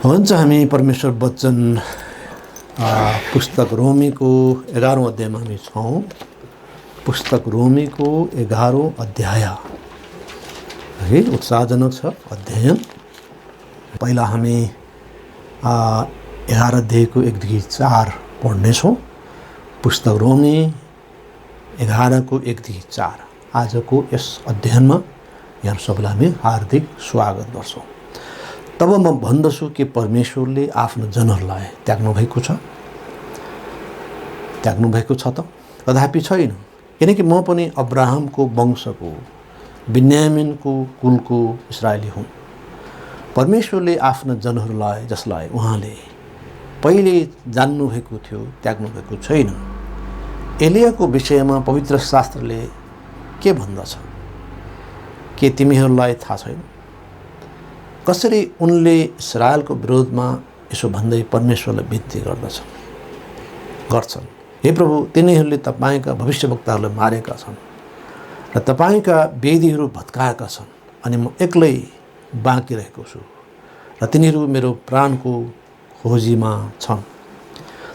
हुन्छ, हामी परमेश्वर वचन पुस्तक रोमीको 11औं अध्यायमा हामी छौँ। पुस्तक रोमीको 11औं अध्याय है, उत्साहजनक छ अध्ययन। पहिला हामी 11 अध्यायको 1 देखि 4 पढ्नेछौँ। पुस्तक रोमी 11 को 1 देखि 4 आजको यस अध्ययनमा यहाँ सबैलाई हामी हार्दिक स्वागत गर्छौँ। तब म भन्दछु कि परमेश्वरले आफ्नो जनहरूलाई त्याग्नु भएको छ त? कदापि छैन। किनकि म पनि अब्राहमको वंशको, बिन्यामिनको कुलको इस्राएली हुँ। परमेश्वरले आफ्ना जनहरूलाई, जसलाई उहाँले पहिले जान्नुभएको थियो, त्याग्नु भएको छैन। एलियाको विषयमा पवित्र शास्त्रले के भन्दछ? के तिमीहरूलाई थाहा छैन? कसरी उनले इस्राएलको विरोधमा यसो भन्दै परमेश्वरलाई बिन्ती गर्छन्, हे प्रभु, तिनीहरूले तपाईँका भविष्यवक्ताहरूलाई मारेका छन् र तपाईँका वेदीहरू भत्काएका छन्, अनि म एक्लै बाँकी रहेको छु र तिनीहरू मेरो प्राणको खोजीमा छन्।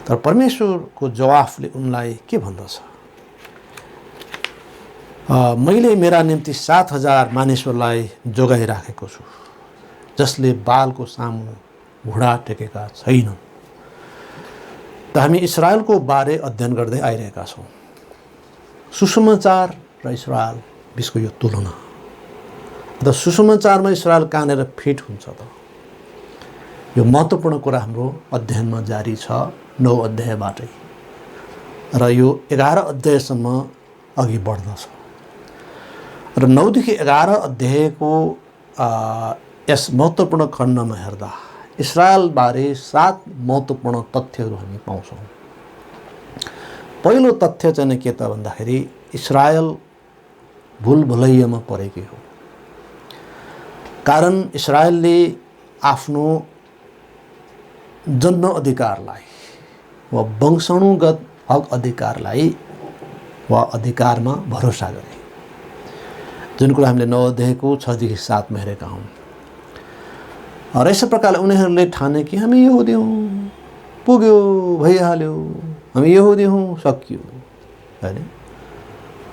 तर परमेश्वरको जवाफले उनलाई के भन्दछ? मैले मेरा निम्ति 7,000 मानिसहरूलाई जोगाइराखेको छु, जसले बालको सामु घुँडा टेकेका छैनन्। त हामी इस्राएलको बारे अध्ययन गर्दै आइरहेका छौँ। सुसमाचार र इस्राएल बिचको यो तुलना। त सुसमाचारमा इस्राएल कहाँनिर फिट हुन्छ त? यो महत्त्वपूर्ण कुरा हाम्रो अध्ययनमा जारी छ 9 अध्यायबाटै र यो 11 अध्यायसम्म अघि बढ्दछ। र 9 देखि 11 अध्यायको यस महत्त्वपूर्ण खण्डमा हेर्दा इस्राएलबारे 7 महत्त्वपूर्ण तथ्यहरू हामी पाउँछौँ। पहिलो तथ्य चाहिँ के त भन्दाखेरि इस्राएल भुलभुलैयामा परेकै हो। कारण इस्राएलले आफ्नो जन्म अधिकारलाई वा वंशाणुगत हक अधिकारलाई वा अधिकारमा भरोसा गरे, जुन कुरा हामीले 9 अध्यायको 6 देखि 7 मा हेरेका हौँ। र यस प्रकारले उनीहरूले ठाने कि हामी यहुदी हौँ, पुग्यो, भइहाल्यो, हामी यहुदी हौँ, सकियो हैन।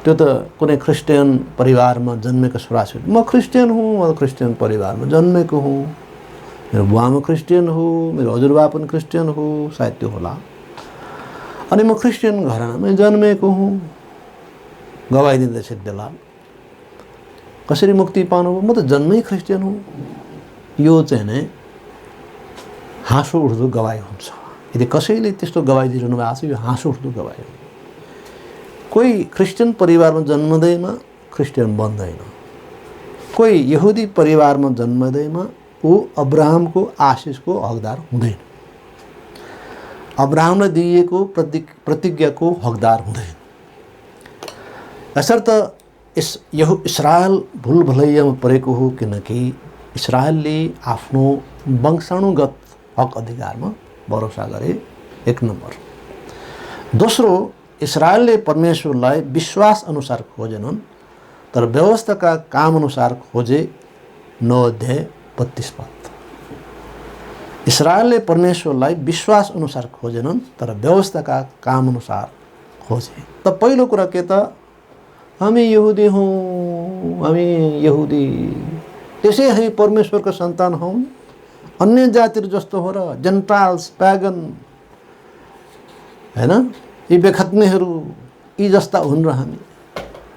त्यो त कुनै क्रिस्चियन परिवारमा जन्मेको छोराछोरी, म क्रिस्चियन हुँ, म क्रिस्चियन परिवारमा जन्मेको हुँ, मेरो बुवामा क्रिस्चियन हो, मेरो हजुरबा पनि क्रिस्चियन हो, सायद त्यो होला, अनि म क्रिस्चियन घरानामै जन्मेको हुँ, गवाई दिँदैछ बेला। कसरी मुक्ति पाउनु? म त जन्मै क्रिस्चियन हुँ। यो चाहिँ नै हाँसो उठ्दो गवाई हुन्छ। यदि कसैले त्यस्तो गवाई दिइरहनु भएको छ, यो हाँसो उठ्दो गवाई हो। कोही क्रिस्चियन परिवारमा जन्मदैमा क्रिस्चियन बन्दैन। कोही यहुदी परिवारमा जन्मदैमा ऊ अब्राहमको आशिषको हकदार हुँदैन, अब्राहमलाई दिइएको प्रतिज्ञाको हकदार हुँदैन। यसर्थ इस्राएल भुलभुलैयामा परेको हो, किनकि इस्राएलले आफ्नो वंशाणुगत हक अधिकारमा भरोसा गरे, 1 नम्बर। दोस्रो, इस्राएलले परमेश्वरलाई विश्वास अनुसार खोजेनन्, तर व्यवस्थाका काम अनुसार खोजे। 9 अध्याय 32 पद। इस्राएलले परमेश्वरलाई विश्वास अनुसार खोजेनन्, तर व्यवस्थाका काम अनुसार खोजे। त पहिलो कुरा के त? हामी यहुदी हौँ, हामी यहुदी, त्यसै हामी परमेश्वरको सन्तान हौँ। अन्य जातिहरू जस्तो हो र, जेन्टाइल्स, प्यागन हैन, यी बेखत्नेहरू यी जस्ता हुन् र हामी,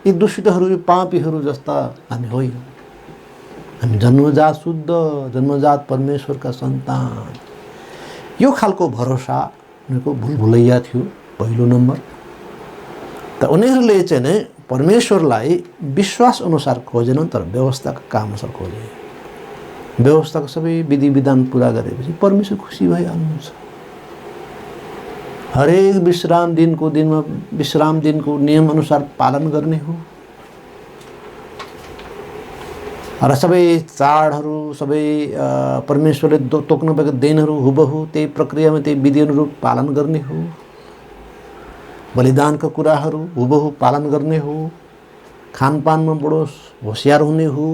यी दुष्टहरू, यी पापीहरू जस्ता हामी होइन। हामी जन्मजात शुद्ध, जन्मजात परमेश्वरका सन्तान। यो खालको भरोसा उनीहरूको भुलभुलैया थियो, पहिलो नम्बर। त उनीहरूले चाहिँ नै परमेश्वरलाई विश्वास अनुसार खोजेनन्, तर व्यवस्थाका काम अनुसार खोजे। व्यवस्थाको सबै विधि विधान पुरा गरेपछि परमेश्वर खुसी भइहाल्नुहुन्छ। हरेक विश्राम दिनको नियम अनुसार पालन गर्ने हो। र सबै चाडहरू, सबै परमेश्वरले तोक्नुभएका दिनहरू हुबहु त्यही प्रक्रियामा, त्यही विधि अनुरूप पालन गर्ने हो। बलिदानका कुराहरू हुबहु पालन गर्ने हो। खानपानमा बडो होसियार हुने हो।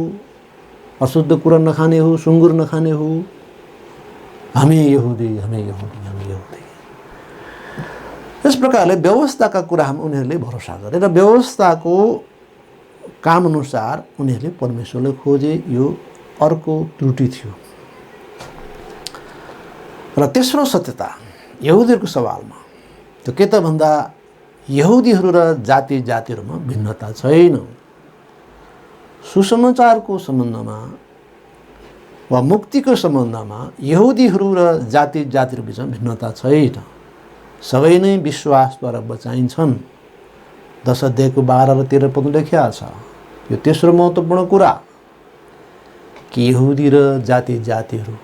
अशुद्ध कुरा नखाने हो, सुँगुर नखाने हो। हामी यहुदी, हामी यहुदी, हामी यहुदी। यस प्रकारले व्यवस्थाका कुरामा उनीहरूले भरोसा गरे र व्यवस्थाको कामअनुसार उनीहरूले परमेश्वरलाई खोजे। यो अर्को त्रुटि थियो। र तेस्रो सत्यता यहुदीहरूको सवालमा त्यो के त भन्दा यहुदीहरू र जातिहरूमा भिन्नता छैन। सुसमाचारको सम्बन्धमा वा मुक्तिको सम्बन्धमा यहुदीहरू र जातिहरू बिचमा भिन्नता छैन। सबै नै विश्वासद्वारा बचाइन्छन्। 10 अध्यायको 12 र 13 पद लेखिएको छ। यो तेस्रो महत्त्वपूर्ण कुरा कि यहुदी र जातिहरू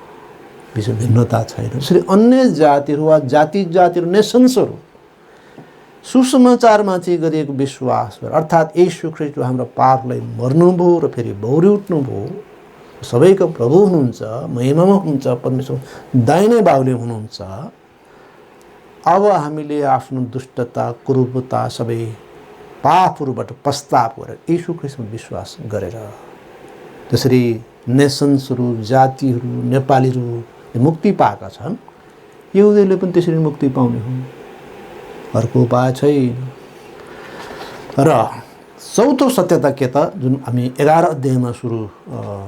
बिचमा भिन्नता छैन। त्यसरी अन्य जातिहरू वा जातिहरू नेसन्सहरू सुसमाचारमाथि गरिएको विश्वास अर्थात् येशू ख्रीष्ट हाम्रो पापलाई मर्नुभयो र फेरि बौरी उठ्नुभयो, सबैको प्रभु हुनुहुन्छ, महिमामा हुनुहुन्छ, परमेश्वर दाहिने बाहुले हुनुहुन्छ। अब हामीले आफ्नो दुष्टता, कुरूपता, सबै पापहरूबाट पश्चाताप गरेर येशू ख्रीष्टमा विश्वास गरेर त्यसरी नेसन्सहरू, जातिहरू, नेपालीहरू मुक्ति पाएका छन्। यहुदीहरूले पनि त्यसरी मुक्ति पाउने हुन्, अर्को उपाय छैन। र चौथो सत्यता के त जुन हामी 11 अध्यायमा सुरु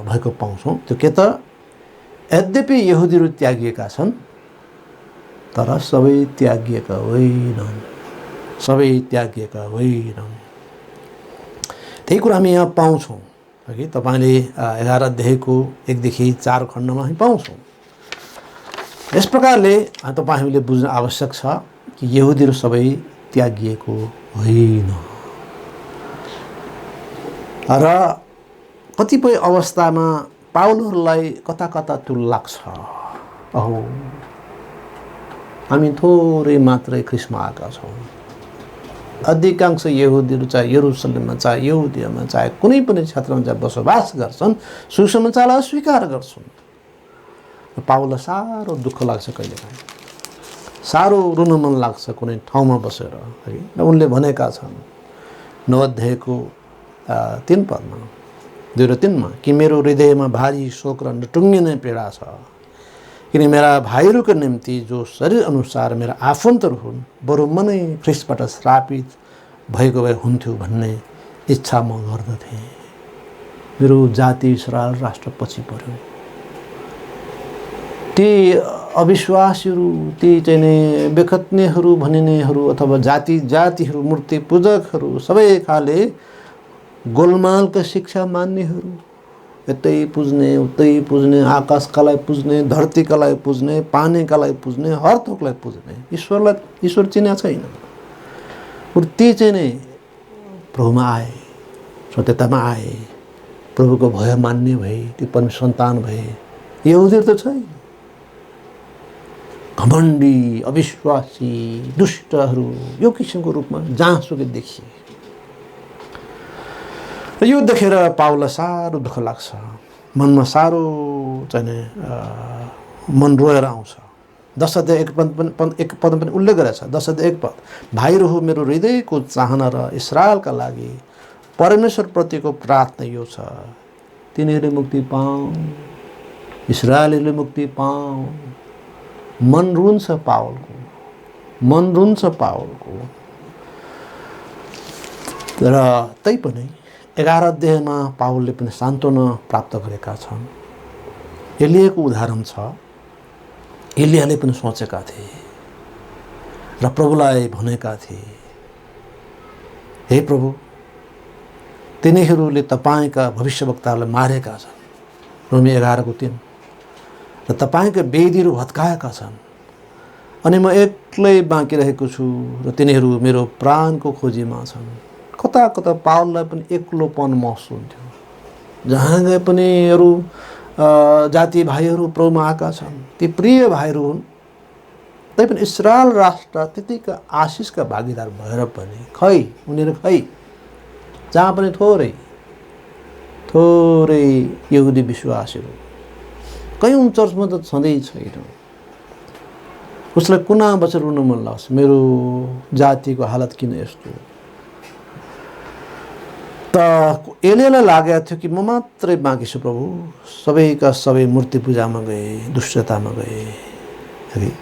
भएको पाउँछौँ, त्यो के त यद्यपि यहुदीहरू त्यागिएका छन् तर सबै त्यागिएका होइनन्, सबै त्यागिएका होइनन्। त्यही कुरा हामी यहाँ पाउँछौँ कि तपाईँले 11 अध्यायको 1 देखि 4 खण्डमा हामी पाउँछौँ। यस प्रकारले हामीले बुझ्न आवश्यक छ कि यहुदीहरू सबै त्यागिएको होइन। र कतिपय अवस्थामा पाउलहरूलाई कता त्यो लाग्छ, अहो हामी थोरै मात्रै ख्रिस्टमा आएका छौँ। अधिकांश यहुदीहरू चाहे यरुसलेममा, चाहे यहुदियामा, चाहे कुनै पनि क्षेत्रमा जहाँ बसोबास गर्छन्, सुसमाचारलाई अस्वीकार गर्छन्। पाउललाई साह्रो दुःख लाग्छ, कहिलेकाहीँ साह्रो रुन मन लाग्छ कुनै ठाउँमा बसेर है। र उनले भनेका छन् 9 अध्यायको 3 पदमा, 2 र 3मा कि मेरो हृदयमा भारी शोक र नटुङ्गिने पीडा छ, किन मेरा भाइहरूको निम्ति जो शरीर अनुसार मेरा आफन्तहरू हुन्, बरु मनै ख्रिस्टबाट श्रापित भएको भए हुन्थ्यो भन्ने इच्छा म गर्दथेँ। मेरो जाति इस्रायल राष्ट्र पछि पर्यो। ती अविश्वासीहरू, ती चाहिँ नि बेखत्नेहरू भनिनेहरू अथवा जातिहरू, मूर्ति पूजकहरू, सबै खाले गोलमालका शिक्षा मान्नेहरू, यतै पुज्ने उतै पुज्ने, आकाशकालाई पुज्ने, धरतीकालाई पुज्ने, पानीकालाई पुज्ने, हर थोकलाई पुज्ने, ईश्वर चिन्या छैन। ती चाहिँ नै प्रभुमा आए, सत्यतामा आए, प्रभुको भय मान्ने भए, ती परमेश्वर सन्तान भए। यहुदीहरू त छैन, घमण्डी, अविश्वासी, दुष्टहरू यो किसिमको रूपमा जहाँसुकै देखिए। र यो देखेर पाउललाई साह्रो दुःख लाग्छ, मनमा साह्रो चाहिँ मन रोएर आउँछ। 10 अध्याय 1 पद पनि उल्लेख गरेको छ। 10 अध्याय 1 पद, भाइहरू हो, मेरो हृदयको चाहना र इस्राएलका लागि परमेश्वरप्रतिको प्रार्थना यो छ, तिनीहरूले मुक्ति पाउन्, इस्राएलीले मुक्ति पाउन्। मन रुन्छ पावलको, मन रुन्छ पावलको। र तैपनि 11 अध्यायमा पावलले पनि सान्त्वना प्राप्त गरेका छन्। एलियाको उदाहरण छ। एलियाले पनि सोचेका थिए र प्रभुलाई भनेका थिए, हे प्रभु, तिनीहरूले तपाईँका भविष्यवक्ताहरूलाई मारेका छन्, रोमी 11:3, र तपाईँका वेदीहरू भत्काएका छन्, अनि म एक्लै बाँकी रहेको छु र तिनीहरू मेरो प्राणको खोजीमा छन्। कता पावललाई पनि एक्लोपन महसुस हुन्थ्यो। जहाँ गए पनि अरू जाति भाइहरू प्रभुमा आएका छन्, ती प्रिय भाइहरू हुन्, तैपनि इस्रायल राष्ट्र त्यतिका आशिषका भागीदार भएर पनि उनीहरू जहाँ पनि थोरै यहुदी विश्वासीहरू, कयौँ चर्चमा त छँदै छैन। उसलाई कुना बसेर रुन मन लाग्छ, मेरो जातिको हालत किन यस्तो। त एलियालाई लागेको थियो कि म मात्रै बाँकी छु प्रभु, सबैका सबै मूर्ति पूजामा गए, दुष्टतामा गए, है।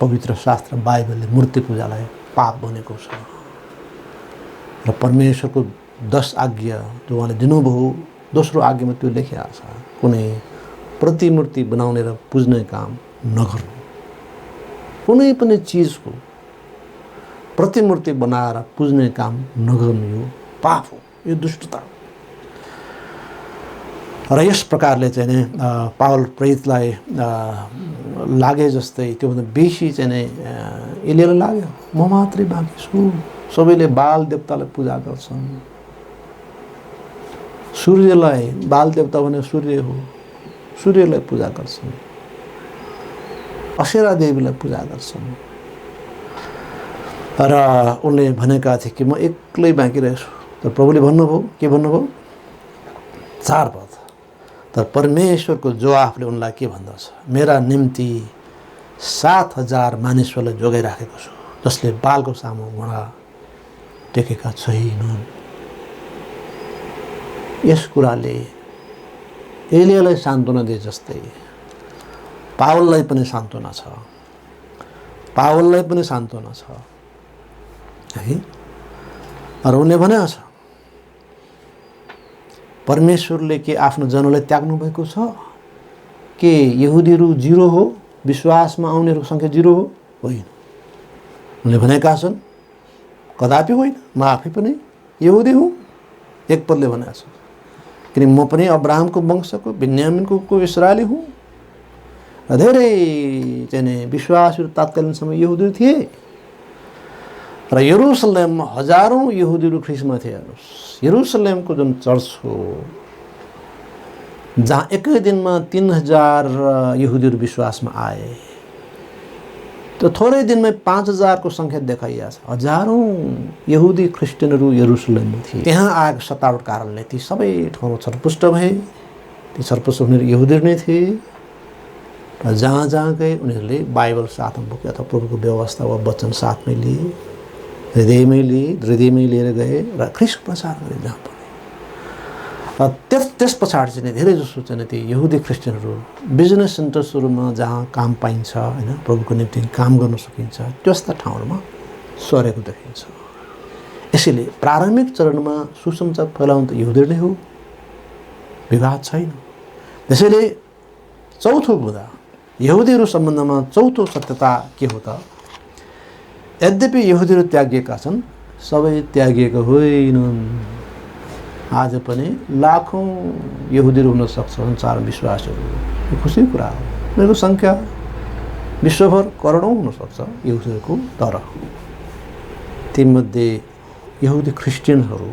पवित्र शास्त्र बाइबलले मूर्ति पूजालाई पाप भनेको छ र परमेश्वरको 10 आज्ञा जो उहाँले दिनुभयो दोस्रो आज्ञामा त्यो लेखिएको छ, कुनै प्रतिमूर्ति बनाउने र पुज्ने काम नगर्नु। कुनै पनि चिजको प्रतिमूर्ति बनाएर पुज्ने काम नगर्नु यो पाप हो, यो दुष्टता हो। र यस प्रकारले चाहिँ नि पावल प्रेरितलाई लागे जस्तै त्योभन्दा बेसी चाहिँ नि एलियालाई लाग्यो, म मात्रै बाँकी छु। सबैले बाल देवतालाई पूजा गर्छन्। सूर्यलाई बाल देवता भने सूर्य हो, सूर्यलाई पूजा गर्छन्। अशेरा देवीलाई पूजा गर्छन्। र उनले भनेका थिए कि म एक्लै बाँकी रहेछु। तर प्रभुले भन्नुभयो, के भन्नुभयो? 4 पद। तर परमेश्वरको जवाफले उनलाई के भन्दछ? मेरा निम्ति 7,000 मानिसहरूलाई जोगाइराखेको छु, जसले बालको सामु घुँडा टेकेका छैनन्। यस कुराले एलियालाई सान्त्वना दिए जस्तै पावललाई पनि सान्त्वना छ, पावललाई पनि सान्त्वना छ है। र उनले भनेको छ परमेश्वरले के आफ्नो जनलाई त्याग्नु भएको छ? के यहुदीहरू 0 हो? विश्वासमा आउनेहरूको सङ्ख्या 0 हो? होइन। उनले भनेका छन् कदापि होइन, म आफै पनि यहुदी हुँ। एक पदले भनेको छ, किन म पनि अब्राहमको वंशको बिन्यामिनको इस्राएली हुँ। र धेरै चाहिँ नि विश्वासहरू तात्कालीन समय यहुदीहरू थिए र यरुसलेममा हजारौँ यहुदीहरू ख्रिस्टमा थिए। हेर्नुहोस्, यरुसलेमको जुन चर्च हो जहाँ एकै दिनमा 3,000 यहुदीहरू विश्वासमा आए, त्यो थोरै दिनमै 5,000 को सङ्ख्या देखाइएको छ। हजारौँ यहुदी क्रिस्चियनहरू यरुसलेममा थिए। त्यहाँ आएको सतावट कारणले ती सबै ठाउँमा छरपुष्ट भए। ती छरपुष्ट हुनेहरू यहुदीहरू नै थिए र जहाँ जहाँ गए उनीहरूले बाइबल साथमा बोके अथवा प्रभुको व्यवस्था वा वचन साथमै लिए, हृदयमै लिएर गए र ख्रिस्ट प्रचार गरे जहाँ पनि। त्यस पछाडि चाहिँ धेरै जसो चाहिँ ती यहुदी क्रिस्चियनहरू बिजनेस सेन्टर्सहरूमा जहाँ काम पाइन्छ होइन, प्रभुको निम्ति काम गर्न सकिन्छ, त्यस्ता ठाउँहरूमा सरेको देखिन्छ। यसैले प्रारम्भिक चरणमा सुसमाचार फैलाउनु त यहुदी नै हो, विवाद छैन। त्यसैले चौथो बुँदा यहुदीहरू सम्बन्धमा चौथो सत्यता के हो त? यद्यपि यहुदीहरू त्यागिएका छन्, सबै त्यागिएका होइनन्। आज पनि लाखौँ यहुदीहरू हुन सक्छ संसारमा विश्वासहरू। यो खुसीको कुरा हो। उनीहरूको सङ्ख्या विश्वभर करोडौँ हुनसक्छ यहुदीहरूको, तर तीमध्ये यहुदी क्रिस्चियनहरू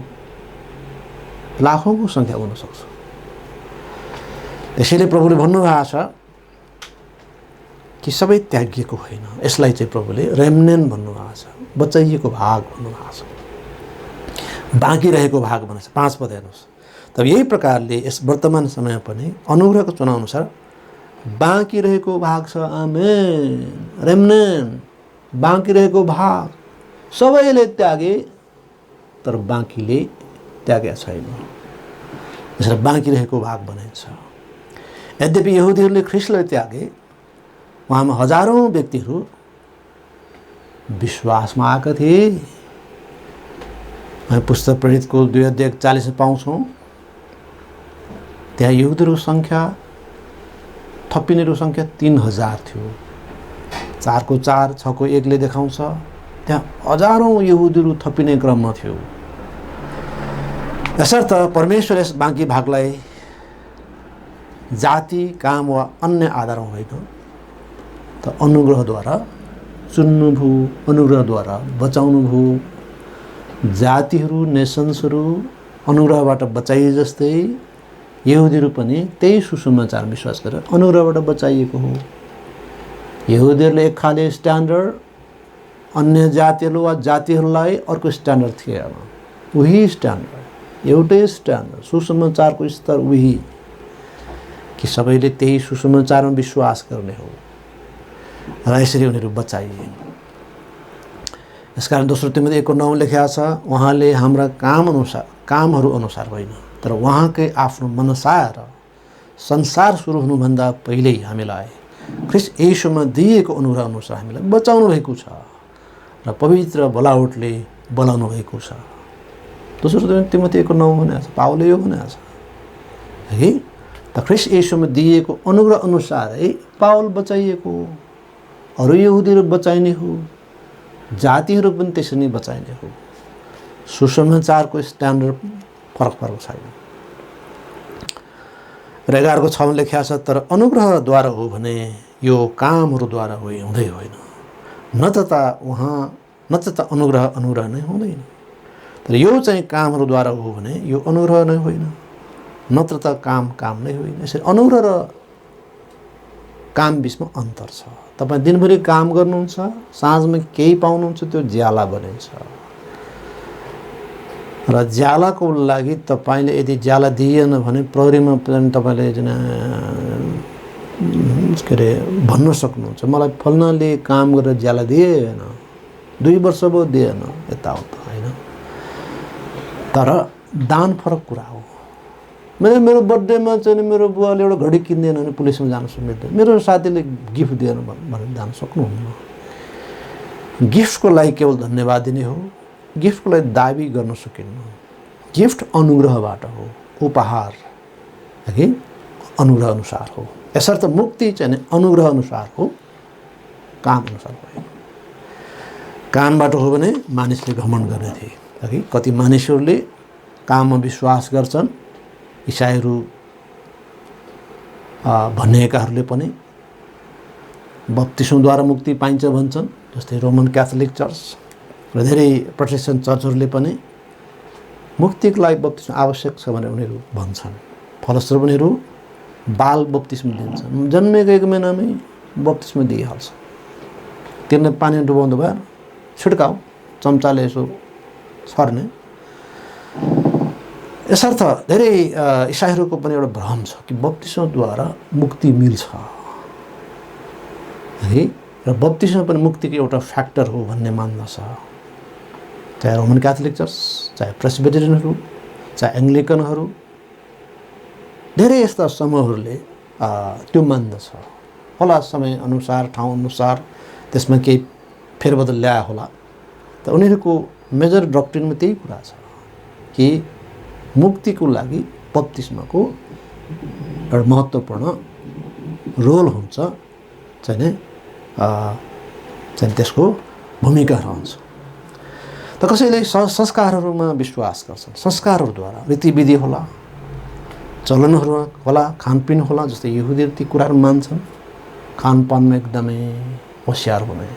लाखौँको सङ्ख्या हुन सक्छ। त्यसैले प्रभुले भन्नुभएको छ कि सबै त्यागिएको होइन। यसलाई चाहिँ प्रभुले रेमनेन्ट भन्नुभएको छ, बचाइएको भाग भन्नुभएको छ, बाँकी रहेको भाग भनेको छ। 5 पद हेर्नुहोस्। तब यही प्रकारले यस वर्तमान समय पनि अनुग्रहको चुनावअनुसार बाँकी रहेको भाग छ। आमेन। रेमनेन्ट, बाँकी रहेको भाग। सबैले त्यागे तर बाँकीले त्यागेका छैन। यसरी बाँकी रहेको भाग भनिन्छ। यद्यपि यहुदीहरूले ख्रिस्टलाई त्यागे, उहाँमा हजारौँ व्यक्तिहरू विश्वासमा आएका थिए। हामी पुस्तक प्रेरितको 2:41 पाउँछौँ। त्यहाँ यहुदीहरूको सङ्ख्या, थपिनेहरूको सङ्ख्या 3,000 थियो। 4 को 4, 6 को 1 ले देखाउँछ। त्यहाँ हजारौँ यहुदीहरू थपिने क्रममा थियो। यसर्थ परमेश्वर यस बाँकी भागलाई जाति, काम वा अन्य आधारमा होइन त अनुग्रहद्वारा चुन्नुभयो, अनुग्रहद्वारा बचाउनुभयो। जातिहरू, नेसन्सहरू अनुग्रहबाट बचाइए जस्तै यहुदीहरू पनि त्यही सुसमाचार विश्वास गरेर अनुग्रहबाट बचाइएको हो। यहुदीहरूले एक खाले स्ट्यान्डर्ड, अन्य जातिहरू वा जातिहरूलाई अर्को स्ट्यान्डर्ड थिएन। उही स्ट्यान्डर्ड, एउटै स्ट्यान्डर्ड, सुसमाचारको स्तर उही कि सबैले त्यही सुसमाचारमा विश्वास गर्ने हो र यसरी उनीहरू बचाइए। यसकारण दोस्रो तिमोथी 1:9 लेखेको छ, उहाँले हाम्रा कामहरू अनुसार होइन तर उहाँकै आफ्नो मनसाय र संसार सुरु हुनुभन्दा पहिल्यै हामीलाई ख्रिस्ट येशूमा दिएको अनुग्रह अनुसार हामीलाई बचाउनु भएको छ र पवित्र बोलावटले बोलाउनु भएको छ। दोस्रो तिमोथीको 9 भनेको छ, पावलले यो भनेको छ है। त ख्रिस्ट येशूमा दिएको अनुग्रह अनुसारै पावल बचाइएको, अरू यहुदीहरू बचाइने हो, जातिहरू पनि त्यसरी नै बचाइने हो। सुसमाचारको स्ट्यान्डर्ड फरक छैन। र 11को 6 मा लेखिएको छ, तर अनुग्रहद्वारा हो भने यो कामहरूद्वारा हुँदै होइन, न त अनुग्रह नै हुँदैन। तर यो चाहिँ कामहरूद्वारा हो भने यो अनुग्रह नै होइन, नत्र त काम नै होइन। यसरी अनुग्रह र काम बिचमा अन्तर छ। तपाईँ दिनभरि काम गर्नुहुन्छ, साँझमा केही पाउनुहुन्छ, त्यो ज्याला बनिन्छ। र ज्यालाको लागि तपाईँले यदि ज्याला दिएन भने प्रहरीमा पनि तपाईँले के अरे भन्न सक्नुहुन्छ, मलाई फल्नाले काम गरेर ज्याला दिएन, 2 वर्ष भयो दिएन, यताउता होइन। तर दान फरक कुरा हो। मेरो बर्थडेमा चाहिँ मेरो बुवाले एउटा घडी किन्दैन भने पुलिसमा जान मिल्दैन, मेरो साथीले गिफ्ट दिएन भनेर जान सक्नुहुन्न। गिफ्टको लागि केवल धन्यवाद दिने हो, गिफ्टको लागि दाबी गर्न सकिन्न। गिफ्ट अनुग्रहबाट हो, उपहार है, अनुग्रह अनुसार हो। यसर्थ मुक्ति चाहिँ अनुग्रह अनुसार हो, काम अनुसार होइन। कामबाट हो भने मानिसले घमण्ड गर्ने थिए है। कति मानिसहरूले काममा विश्वास गर्छन्, इसाईहरू भनिएकाहरूले पनि बप्तिस्मद्वारा मुक्ति पाइन्छ भन्छन्, जस्तै रोमन क्याथोलिक चर्च र धेरै प्रोटेस्टेन्ट चर्चहरूले पनि मुक्तिको लागि बप्तिस्म आवश्यक छ भनेर उनीहरू भन्छन्। फलस्वरूप उनीहरू बाल बप्तिस्म दिन्छन्, जन्मेको 1 महिनामै बप्तिस्म दिइहाल्छ। त्यसलाई पानी डुबाउँदो भएर छिड्काउ चम्चाले यसो सर्ने। यसर्थ धेरै इसाईहरूको पनि एउटा भ्रम छ कि बप्तिस्मद्वारा मुक्ति मिल्छ है, र बप्तिस्म पनि मुक्तिको एउटा फ्याक्टर हो भन्ने मान्दछ। चाहे रोमन क्याथोलिक चर्च, चाहे प्रेस्बिटेरियनहरू, चाहे एङ्ग्लिकनहरू, धेरै यस्ता समूहहरूले त्यो मान्दछ। होला समय अनुसार, ठाउँ अनुसार त्यसमा केही फेरबदल ल्याए होला। त उनीहरूको मेजर डक्ट्रिनमा त्यही कुरा छ कि मुक्तिको लागि बप्तिस्मको एउटा महत्त्वपूर्ण रोल हुन्छ, चाहिँ त्यसको भूमिका रहन्छ। त कसैले संस्कारहरूमा विश्वास गर्छन्, संस्कारहरूद्वारा रीतिविधि होला, चलनहरू होला, खानपिन होला। जस्तै यहुदीहरू ती कुराहरू मान्छन्, खानपानमा एकदमै होसियार हुने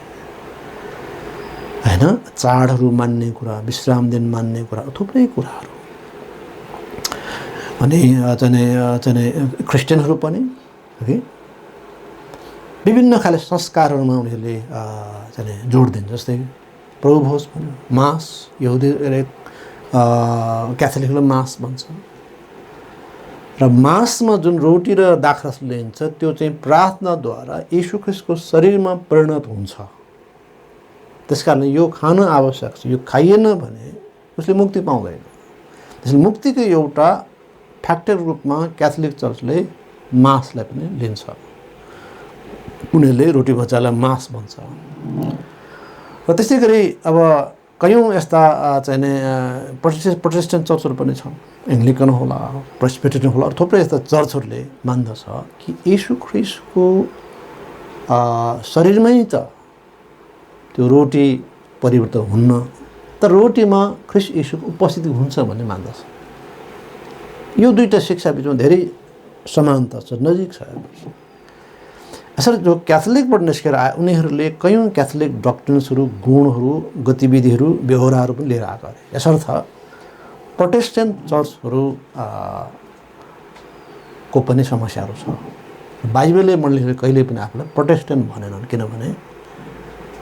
होइन, चाडहरू मान्ने कुरा, विश्राम दिन मान्ने कुरा, थुप्रै कुराहरू। अनि चाहिँ क्रिस्चियनहरू पनि है विभिन्न खाले संस्कारहरूमा उनीहरूले चाहिँ जोड दिन्छ। जस्तै प्रभु भोज भन्यो, मास, यहुदी क्याथोलिकले मास भन्छ। र मासमा जुन रोटी र दाखरस लिन्छ त्यो चाहिँ प्रार्थनाद्वारा येशू ख्रिस्टको शरीरमा परिणत हुन्छ। त्यसकारण यो खान आवश्यक छ, यो खाइएन भने उसले मुक्ति पाउँदैन। त्यसले मुक्तिको एउटा फ्याक्टर रूपमा क्याथोलिक चर्चले मासलाई पनि लिन्छ। उनीहरूले रोटी भज्जालाई मास भन्छ। र त्यस्तै गरी अब कयौँ यस्ता चाहिँ प्रोटेस्टेन्ट चर्चहरू पनि छन्, एङ्ग्लिकन होला, प्रेस्बिटेरियन होला, थुप्रै यस्ता चर्चहरूले मान्दछ कि येशू ख्रिस्टको शरीरमै त त्यो रोटी परिवर्तन हुन्न, तर रोटीमा ख्रिस्ट येशूको उपस्थिति हुन्छ भन्ने मान्दछ। यो दुईटा शिक्षा बिचमा धेरै समानता छ, नजिक छ। यसरी जो क्याथोलिकबाट निस्केर आए उनीहरूले कयौँ क्याथोलिक डक्ट्रिन्सहरू, गुणहरू, गतिविधिहरू, व्यवहारहरू पनि लिएर आएको अरे। यसर्थ प्रोटेस्टेन्ट चर्चहरू को पनि समस्याहरू छ। बाइबलले मण्डलीले कहिले पनि आफूलाई प्रोटेस्टेन्ट भनेनन्, किनभने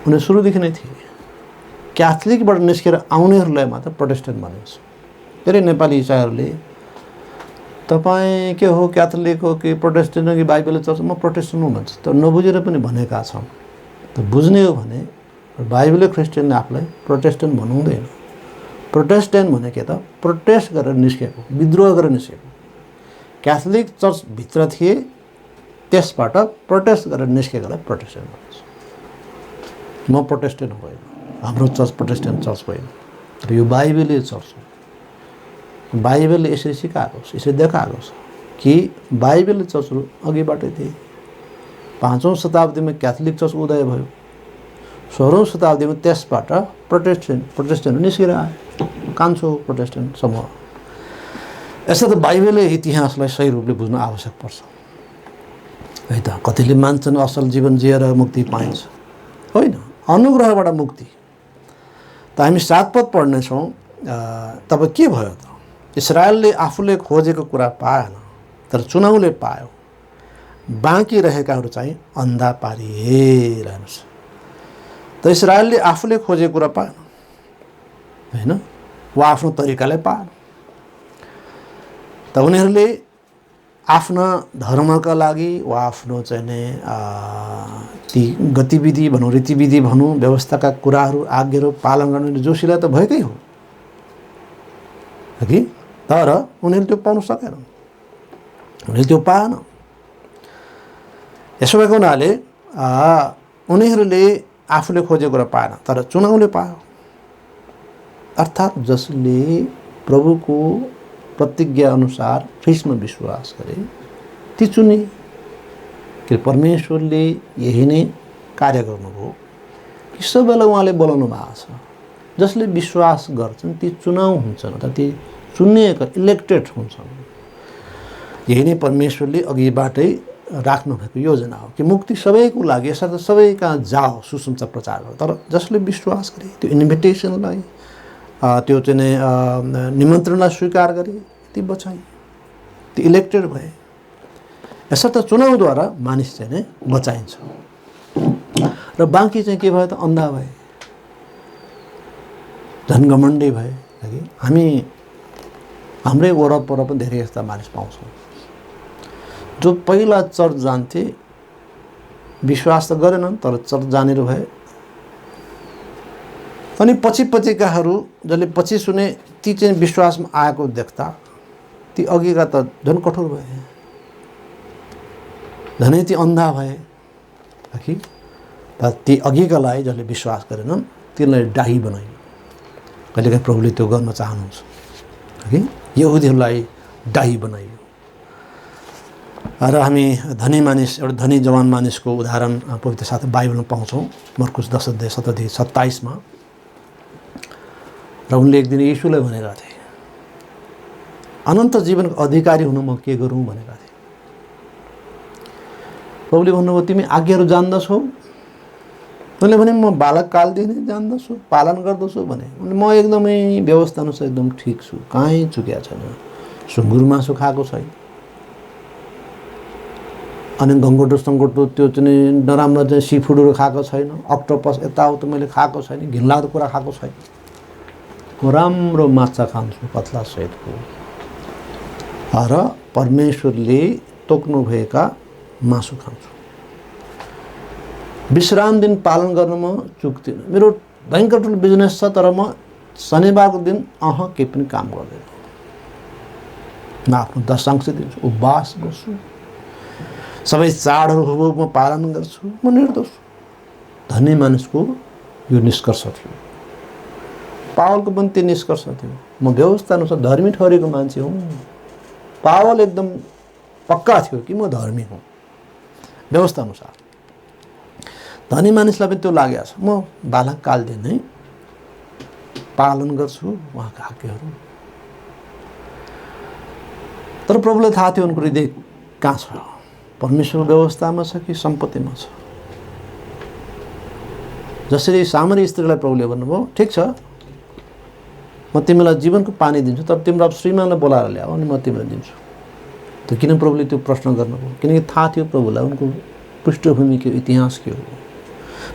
उनीहरू सुरुदेखि नै थिए। क्याथोलिकबाट निस्केर आउनेहरूलाई मात्र प्रोटेस्टेन्ट भनिन्छ। धेरै नेपाली इसाईहरूले तपाईँ के हो, क्याथोलिक हो कि प्रोटेस्टेन्ट हो कि बाइबल चर्च, म प्रोटेस्टेन्ट हो भन्छ। तर नबुझेर पनि भनेका छन्। त बुझ्ने हो भने बाइबल क्रिस्चियनले आफूलाई प्रोटेस्टेन्ट भन्नुहुँदैन। प्रोटेस्टेन्ट भने के त, प्रोटेस्ट गरेर निस्केको, विद्रोह गरेर निस्केको। क्याथोलिक चर्चभित्र थिए त्यसबाट प्रोटेस्ट गरेर निस्केकोलाई प्रोटेस्टेन्ट भन्छ। म प्रोटेस्टेन्ट होइन, हाम्रो चर्च प्रोटेस्टेन्ट चर्च होइन, तर यो बाइबलीय चर्च हो। बाइबलले यसरी सिकाएको छ, यसरी देखाएको छ कि बाइबलले चर्चहरू अघिबाटै थिए। 5औं शताब्दीमा क्याथोलिक चर्च उदय भयो, 16औं शताब्दीमा त्यसबाट प्रोटेस्टेन्ट निस्केर आयो, कान्छो प्रोटेस्टेन्ट समूह। यसो त बाइबलले इतिहासलाई सही रूपले बुझ्नु आवश्यक पर्छ है त। कतिले मान्छन् असल जीवन जिएर मुक्ति पाइन्छ, होइन, अनुग्रहबाट मुक्ति। त हामी 7 पद पढ्नेछौँ। तब के भयो त? इस्राएलले आफूले खोजेको कुरा पाएन, तर चुनाउले पायो। बाँकी रहेकाहरू चाहिँ अन्धा पारिए। हेर्नुहोस् त, इस्राएलले आफूले खोजेको कुरा पाएन, होइन, वा आफ्नो तरिकाले पाएन। त उनीहरूले आफ्ना धर्मका लागि वा आफ्नो चाहिँ नि ती गतिविधि भनौँ, रीतिविधि भनौँ, व्यवस्थाका कुराहरू, आज्ञाहरू पालन गर्ने जोसिला त भएकै हो कि, तर उनीहरूले त्यो पाउन सकेन, उनीहरूले त्यो पाएन। यसो भएको हुनाले उनीहरूले आफूले खोजेको कुरा पाएन, तर चुनाउले पायो। अर्थात् जसले प्रभुको प्रतिज्ञा अनुसार ख्रीष्टमा विश्वास गरे ती चुने। कि परमेश्वरले यही नै कार्य गर्नुभयो कि सबैलाई उहाँले बोलाउनु भएको छ। जसले विश्वास गर्छन् ती चुनाउ हुन्छन्, अर्थात् ती चुनिएका, इलेक्टेड हुन्छन्। यही नै परमेश्वरले अघिबाटै राख्नुभएको योजना हो कि मुक्ति सबैको लागि, यसर्थ सबै कहाँ जाओ, सुसमाचार प्रचार गर्यो। तर जसले विश्वास गरे, त्यो इन्भिटेसनलाई, त्यो चाहिँ निमन्त्रणलाई स्वीकार गरे, ती बचाए, ती इलेक्टेड भए। यसर्थ चुनाउद्वारा मानिस चाहिँ नै बचाइन्छ। र बाँकी चाहिँ के भयो त? अन्धा भए, धनघमण्डी भए। हाम्रै वरपर पनि धेरै यस्ता मानिस पाउँछौँ जो पहिला चर्च जान्थे, विश्वास त गरेनन् तर चर्च जानेर भए। अनि पछिकाहरू जसले पछि सुने ती चाहिँ विश्वासमा आएको देख्दा ती अघिका त झन् कठोर भए, झनै ती अन्धा भए कि। त ती अघिकालाई जसले विश्वास गरेनन् तिनलाई डाही बनाइयो। कहिलेकाहीँ प्रभुले त्यो गर्न चाहनुहुन्छ कि यहुदीहरूलाई डाही बनाइयो। र हामी धनी मानिस, एउटा धनी जवान मानिसको उदाहरण पवित्र शास्त्र बाइबलमा पाउँछौँ, मर्कुस 10:27-27 र उनले एक दिन यीशुलाई भनेका थिए, अनन्त जीवनको अधिकारी हुनु म के गरौँ भनेका थिए। प्रभुले भन्नुभयो, तिमी आज्ञाहरू जान्दछौ? उनले भने, म बालककालदेखि नै जान्दछु, पालन गर्दछु भने। म एकदमै व्यवस्था अनुसार एकदम ठिक छु, कहीँ चुकेको छैन। सुँगुर मासु खाएको छैन, अनि गङ्गटो त्यो चाहिँ नराम्रो चाहिँ सी फुडहरू खाएको छैन, अक्टोपस यताउता मैले खाएको छैन, घिनलाग्दो कुरा खाएको छैन। म राम्रो माछा खान्छु, कत्ला सहितको। र परमेश्वरले तोक्नुभएका मासु खान्छु। विश्राम दिन पालन गर्न म चुक्दिनँ। मेरो भयङ्कर ठुलो बिजनेस छ, तर म शनिबारको दिन केही पनि काम गर्दैन। म आफ्नो दशांश दिन्छु, उपवास गर्छु, सबै चाडहरू म पालन गर्छु, म निर्दोष। धनी मानिसको यो निष्कर्ष थियो। पावलको पनि त्यो निष्कर्ष थियो, म व्यवस्था अनुसार धर्मी ठहरेको मान्छे हुँ। पावल एकदम पक्का थियो कि म धर्मी हुँ व्यवस्था अनुसार। धनी मानिसलाई पनि त्यो लागेको छ, म बालककालदेखि नै पालन गर्छु उहाँका आज्ञाहरू। तर प्रभुलाई थाहा थियो उनको हृदय कहाँ छ, परमेश्वरको व्यवस्थामा छ कि सम्पत्तिमा छ। जसरी सामरी स्त्रीलाई प्रभुले भन्नुभयो, ठिक छ, म तिमीलाई जीवनको पानी दिन्छु, तर तिम्रो श्रीमानलाई बोलाएर ल्याऊ अनि म तिमीलाई दिन्छु। त किन प्रभुले त्यो प्रश्न गर्नुभयो? किनकि थाहा थियो प्रभुलाई उनको पृष्ठभूमि के, इतिहास के हो।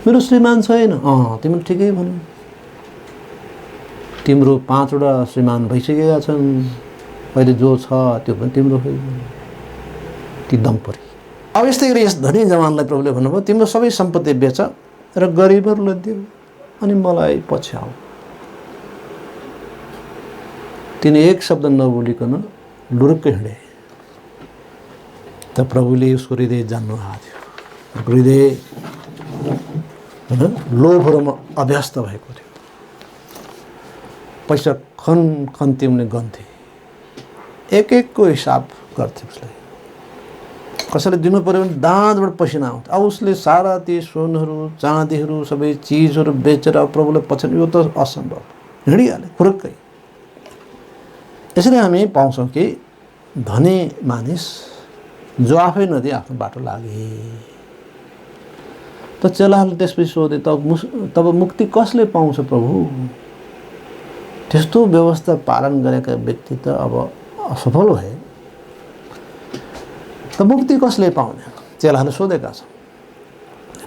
मेरो श्रीमान छैन, तिमीले ठिकै भन्यो, तिम्रो 5वटा श्रीमान भइसकेका छन्, अहिले जो छ त्यो पनि तिम्रो होइन। ती दम्परी। अब यस्तै गरी यस धनी जवानलाई प्रभुले भन्नुभयो, तिम्रो सबै सम्पत्ति बेच र गरिबहरूलाई देऊ अनि मलाई पछ्याऊ। तिनी एक शब्द नबोलिकन लुरुक्क हिँडे। त प्रभुले उसको हृदय जान्नु भएको थियो। हृदय लोभहरूमा अभ्यस्त भएको थियो। पैसा खन्ती उनले गन्थे, एक एकको हिसाब गर्थे। उसलाई कसैले दिनु पऱ्यो भने दाँतबाट पसिना आउँछ। अब उसले सारा ती सुनहरू चाँदीहरू सबै चिजहरू बेचेर अब प्रभुलाई पछाडि, यो त असम्भव, हिँडिहाले फुरुक्कै। यसरी हामी पाउँछौँ कि धनी मानिस जो आफै नदिए आफ्नो बाटो लागे। त चेलाहरूले त्यसपछि सोधे, तब मुक्ति कसले पाउँछ प्रभु? त्यस्तो व्यवस्था पालन गरेका व्यक्ति त अब असफल भए, त मुक्ति कसले पाउने? चेलाहरूले सोधेका छन्।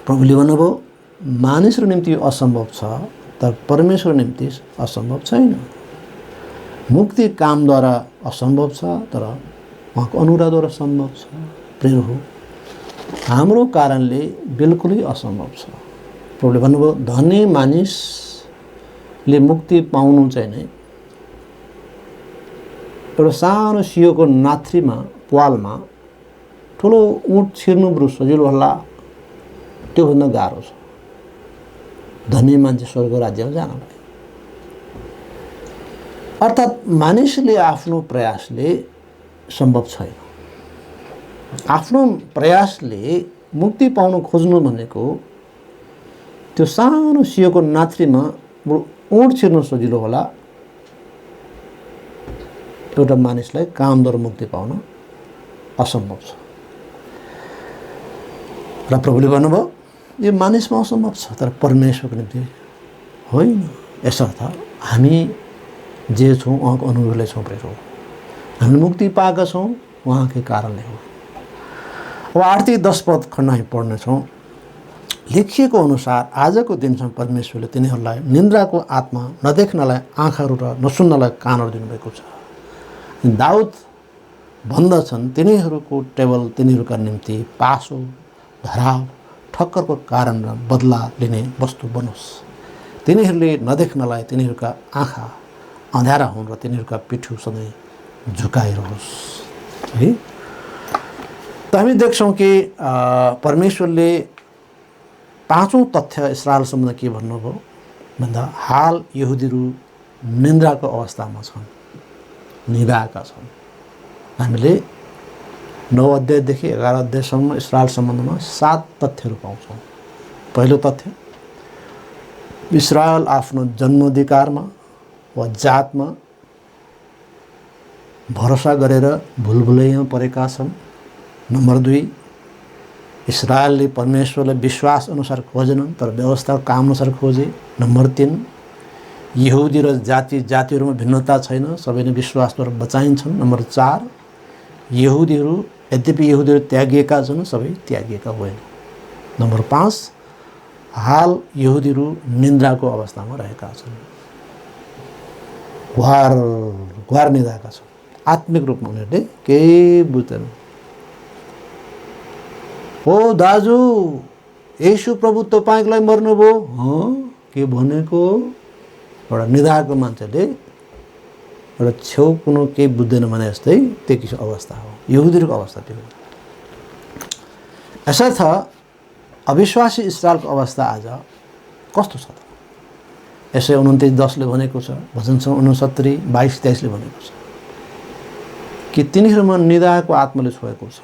प्रभुले भन्नुभयो, मानिसको निम्ति असम्भव छ, तर परमेश्वर निम्ति असम्भव छैन। मुक्ति कामद्वारा असम्भव छ, तर उहाँको अनुग्रहद्वारा सम्भव छ। प्रिय हो, हाम्रो कारणले बिल्कुलै असम्भव छ। प्रभुले भन्नुभयो, धनी मानिसले मुक्ति पाउनु चाहिँ नै एउटा सानो सियोको नाथ्रीमा प्वालमा ठुलो उँट छिर्नु बरु सजिलो होला, त्योभन्दा गाह्रो छ धनी मान्छे स्वर्ग राज्यमा जानलाई। अर्थात् मानिसले आफ्नो प्रयासले सम्भव छैन। आफ्नो प्रयासले मुक्ति पाउन खोज्नु भनेको त्यो सानो सियोको नाथ्रीमा उँट छिर्नु सजिलो होला, एउटा मानिसलाई कामद्वारा मुक्ति पाउन असम्भव छ। र प्रभुले भन्नुभयो, यो मानिसमा असम्भव छ, तर परमेश्वरको निम्ति होइन। यसर्थ हामी जे छौँ उहाँको अनुग्रहले छौँ। प्रिय हो, हामीले मुक्ति पाएका छौँ उहाँकै कारणले हो। अब 8-10 पद खण्ड हामी पढ्नेछौँ। लेखिएको अनुसार आजको दिनसम्म परमेश्वरले तिनीहरूलाई निन्द्राको आत्मा, नदेख्नलाई आँखाहरू र नसुन्नलाई कानहरू दिनुभएको छ। दाउद भन्दछन्, तिनीहरूको टेबल तिनीहरूका निम्ति पासो, धराव, ठक्करको कारण र बदला लिने वस्तु बनोस्। तिनीहरूले नदेख्नलाई तिनीहरूका आँखा अँध्यारा हुन् र तिनीहरूका पिठ्यु सधैँ झुकाइरहोस्। है त हामी देख्छौँ कि परमेश्वरले 5औं तथ्य इस्राएल सम्बन्ध के भन्नुभयो भन्दा, हाल यहुदीहरू निन्द्राको अवस्थामा छन्, निभाएका छन्। हामीले 9 अध्यायदेखि 11 अध्यायसम्म इस्राएल सम्बन्धमा 7 तथ्यहरू पाउँछौँ। पहिलो तथ्य, इस्राएल आफ्नो जन्माधिकारमा वा जातमा भरोसा गरेर भुलभुलैयामा परेका छन्। नम्बर 2, इस्राएलले परमेश्वरलाई विश्वास अनुसार खोजेनन्, तर व्यवस्थाको काम अनुसार खोजे। नम्बर 3, यहुदी र जातिहरूमा भिन्नता छैन, सबै नै विश्वासद्वारा बचाइन्छन्। नम्बर 4, यहुदीहरू यद्यपि यहुदीहरू त्यागिएका छन्, सबै त्यागिएका होइन। नम्बर 5, हाल यहुदीहरू निन्द्राको अवस्थामा रहेका छन्, घुवार निदाएका छन्। आत्मिक रूपमा उनीहरूले केही बुझ्दैनन्। हो दाजु, येशू प्रभु तपाईँको लागि मर्नुभयो? के भनेको? एउटा निदाएको मान्छेले एउटा छेउ कुनो केही बुझ्दैन भने जस्तै त्यो किसिमको अवस्था हो यहुदीहरूको अवस्था। त्यो यसर्थ अविश्वासी इस्राएलको अवस्था आज कस्तो छ त? यसै 29:10ले भनेको छ, भजन 69, 22-23ले भनेको छ कि तिनीहरूमा निदाएको आत्माले छोएको छ,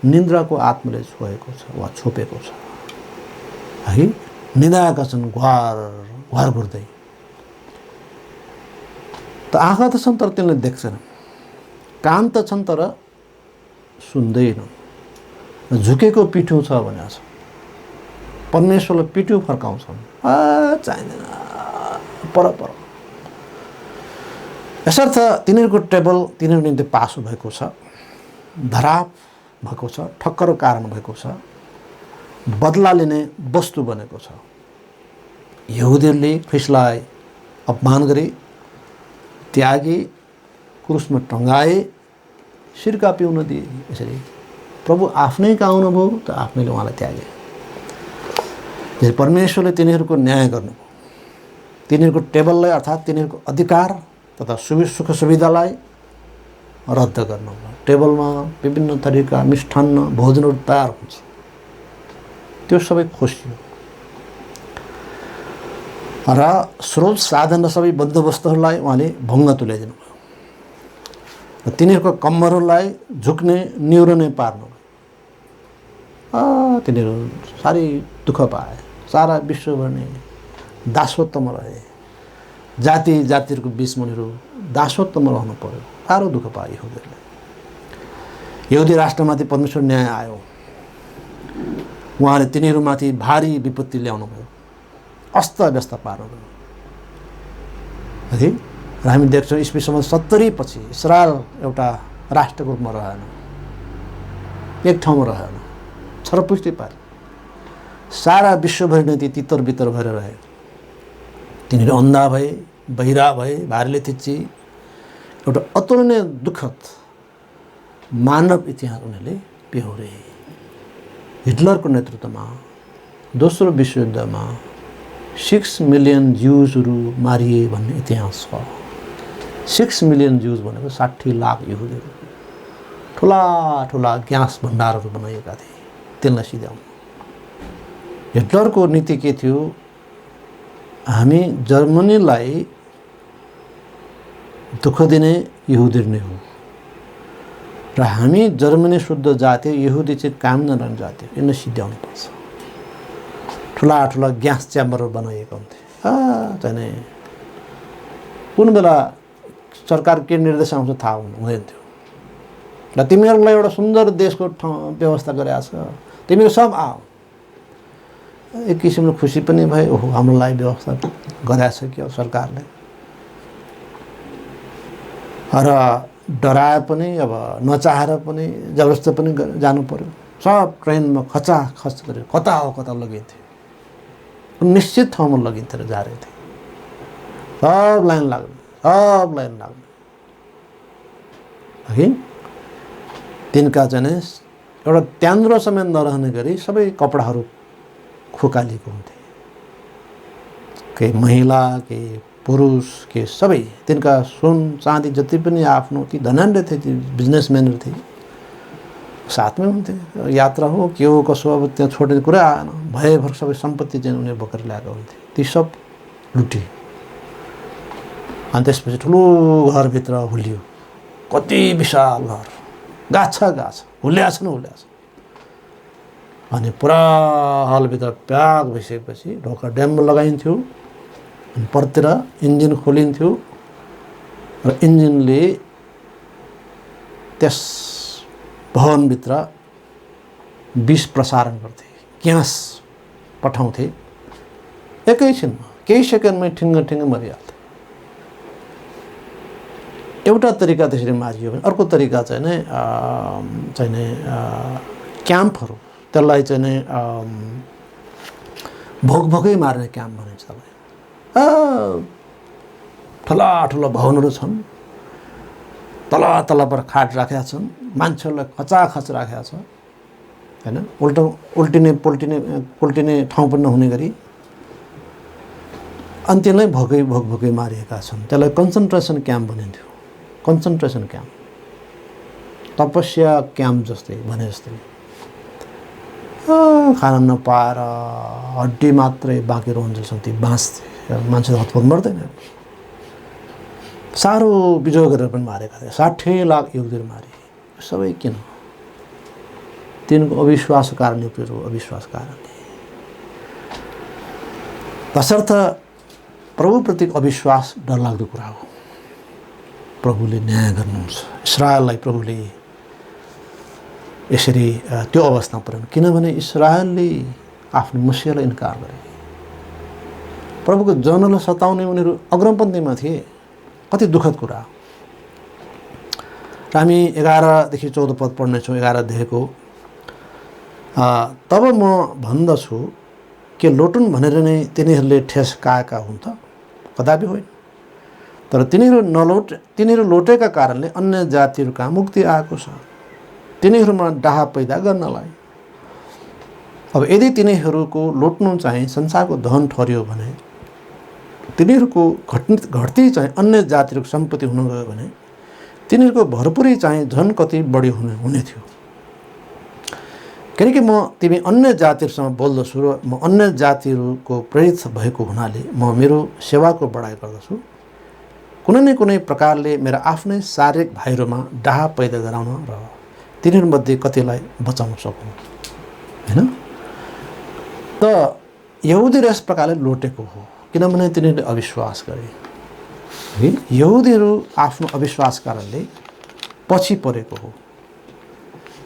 निन्द्राको आत्माले छोएको छ वा छोपेको छ। है, निदाएका छन् घुवार घुर्दै। त आँखा त छन् तर तिनीहरूले देख्छन्, कान त छन् तर सुन्दैनन्, झुकेको पिठो छ भनेको छ। परमेश्वरलाई पिठो फर्काउँछन्, चाहिँदैन, पर। यसर्थ तिनीहरूको टेबल तिनीहरूको निम्ति पासो भएको छ, धराप भएको छ, ठक्करको कारण भएको छ, बदला लिने वस्तु बनेको छ। यहुदीहरूले ख्रिस्टलाई अपमान गरे, त्यागे, क्रुसमा टङ्गाए, सिरका पिउन दिए। यसरी प्रभु आफ्नै कहाँ आउनुभयो त आफ्नैले उहाँलाई त्यागे। त्यसरी परमेश्वरले तिनीहरूको न्याय गर्नुभयो, तिनीहरूको टेबललाई अर्थात् तिनीहरूको अधिकार तथा सुख सुविधालाई रद्द गर्नुभयो। टेबलमा विभिन्न थरीका मिष्ठान्न भोजनहरू तयार हुन्छ। त्यो सबै खोसियो र स्रोत साधन र सबै बन्दोबस्तहरूलाई उहाँले भङ्ग तुल्याइदिनु भयो। तिनीहरूको कम्मरहरूलाई झुक्ने न्युरोने पार्नु। तिनीहरू साह्रै दुःख पाए, सारा विश्वभर नै दासत्वमा रहे। जाति जातिहरूको बिचमा उनीहरू दासत्वमा रहनु पर्यो। साह्रो दुःख पाए यहुदीहरूले। यहुदी राष्ट्रमाथि परमेश्वर न्याय आयो। उहाँले तिनीहरूमाथि भारी विपत्ति ल्याउनु भयो, अस्तव्यस्त पार्नुभयो है। र हामी देख्छौँ ईस्वी सन् 70 पछि इस्रायल एउटा राष्ट्रको रूपमा रहेन, एक ठाउँमा रहेन, छरपुष्टि पार्यो। सारा विश्वभरि नै ती तितर बितर भएर रहे। तिनीहरू अन्धा भए, बहिरा भए, भारीले थिच्ची। एउटा अतुलनीय दुःखद मानव इतिहास उनीहरूले बेहोरे। हिटलरको नेतृत्वमा दोस्रो विश्वयुद्धमा 6 मिलियन ज्युजहरू मारिए भन्ने इतिहास छ। 6 मिलियन ज्युज भनेको 60 लाख यहुदीहरू। ठुला ठुला ग्यास भण्डारहरू बनाइएका थिए त्यसलाई सिध्याउनु। हिटलरको नीति के थियो? हामी जर्मनीलाई दुःख दिने यहुदी नै हो र हामी जर्मनी शुद्ध जाति, यहुदी चाहिँ काम नरहने जाति, यसलाई सिध्याउनु पर्छ। ठुला ठुला ग्यास च्याम्बरहरू बनाइएका हुन्थे। चाहिँ कुन बेला सरकार के निर्देश आउँछ थाहा हुँदैन थियो। र तिमीहरूलाई एउटा सुन्दर देशको व्यवस्था गरेको छ, तिमीहरू सब आऊ। एक किसिमले खुसी पनि भए, ओहो हाम्रो लागि व्यवस्था गरेको छ कि सरकारले। र डराए पनि, अब नचाहेर पनि, जबरजस्ती पनि जानु पर्यो। सब ट्रेनमा खचाखच गरेर कता हो कता लगिन्थे, निश्चित ठाउँमा लगिन्थे र झारेथे। सब लाइन लाग्ने है। तिनका चाहिँ एउटा त्यान्द्रो समेत नरहने गरी सबै कपडाहरू खोकालिएको हुन्थे। केही महिला, केही पुरुष, के सबै तिनका सुन चाँदी जति पनि आफ्नो ती धनाढ्य थिए, ती बिजनेसम्यानहरू थिए, साथमै हुन्थे। यात्रा हो के हो कसो अब त्यहाँ छोड्ने कुरा आएन। भयभर सबै सम्पत्ति चाहिँ उनीहरू बोकेर ल्याएको हुन्थे। ती सब लुटे। अनि त्यसपछि ठुलो घरभित्र हुलियो। कति विशाल घर, गाछ हुल्याछ न हुल्याछ। अनि पुरा हलभित्र प्याक भइसकेपछि ढोका ड्याम्ब लगाइन्थ्यो। अनि परतिर इन्जिन खोलिन्थ्यो र इन्जिनले त्यस भवनभित्र विष प्रसारण गर्थे, ग्यास पठाउँथे। एकैछिनमा केही सेकेन्डमै ठिङ्ग मरिहाल्थे। एउटा तरिका त्यसरी मारियो भने अर्को तरिका चाहिँ क्याम्पहरू, त्यसलाई चाहिँ भोकै मार्ने क्याम्प भनिन्छ। त्यसलाई ठुला ठुला भवनहरू छन्, तल पर खाट राखेका छन्, मान्छेहरूलाई खचाखच राखेका छ हैन। उल्टिने पल्टिने ठाउँ पनि नहुने गरी। अनि त्यसलाई भोकै मारिएका छन्। त्यसलाई कन्सन्ट्रेसन क्याम्प भनिन्थ्यो। कन्सन्ट्रेसन क्याम्प, तपस्या क्याम्प जस्तै भने जस्तै। खाना नपाएर हड्डी मात्रै बाँकी रहन्छन्, ती बाँच्थे। मान्छे हतपत मर्दैन। साह्रो बिजोग गरेर पनि मारेका थिए। 60 लाख यहुदीहरू मारे। सबै किन? तिनको अविश्वासको कारणले, अविश्वास कारणले। तसर्थ प्रभुप्रति अविश्वास डरलाग्दो कुरा हो। प्रभुले न्याय गर्नुहुन्छ। इस्रायललाई प्रभुले यसरी त्यो अवस्थामा पुर्याउनु, किनभने इस्रायलले आफ्नो मसीहलाई इन्कार गरे। प्रभुको जनलाई सताउने उनीहरू अग्रपन्थीमा थिए। कति दुःखद कुरा। र हामी 11 देखि 14 पद पढ्नेछौँ। 11 अध्यायको। तब म भन्दछु के लोटुन् भनेर नै तिनीहरूले ठेस काएका हुन् त? कदापि होइन। तर तिनीहरू लोटेका कारणले अन्य जातिहरू कहाँ मुक्ति आएको छ, तिनीहरूमा डाहा पैदा गर्नलाई। अब यदि तिनीहरूको लोट्नु चाहिँ संसारको धन ठर्यो भने, तिनीहरूको घट्ती चाहिँ अन्य जातिहरूको सम्पत्ति हुन गयो भने तिनीहरूको भरपुरी चाहिँ झन् कति बढी हुने थियो। किनकि म तिमी अन्य जातिहरूसँग बोल्दछु र म अन्य जातिहरूको प्रेरित भएको हुनाले म मेरो सेवाको बढाइ गर्दछु। कुनै न कुनै प्रकारले मेरा आफ्नै शारीरिक भाइहरूमा डाहा पैदा गराउन र तिनीहरूमध्ये कतिलाई बचाउन सकौँ, होइन? त यहुदीहरू यस प्रकारले लोटेको हो किनभने तिनीहरूले अविश्वास गरे है। यहुदीहरू आफ्नो अविश्वास कारणले पछि परेको हो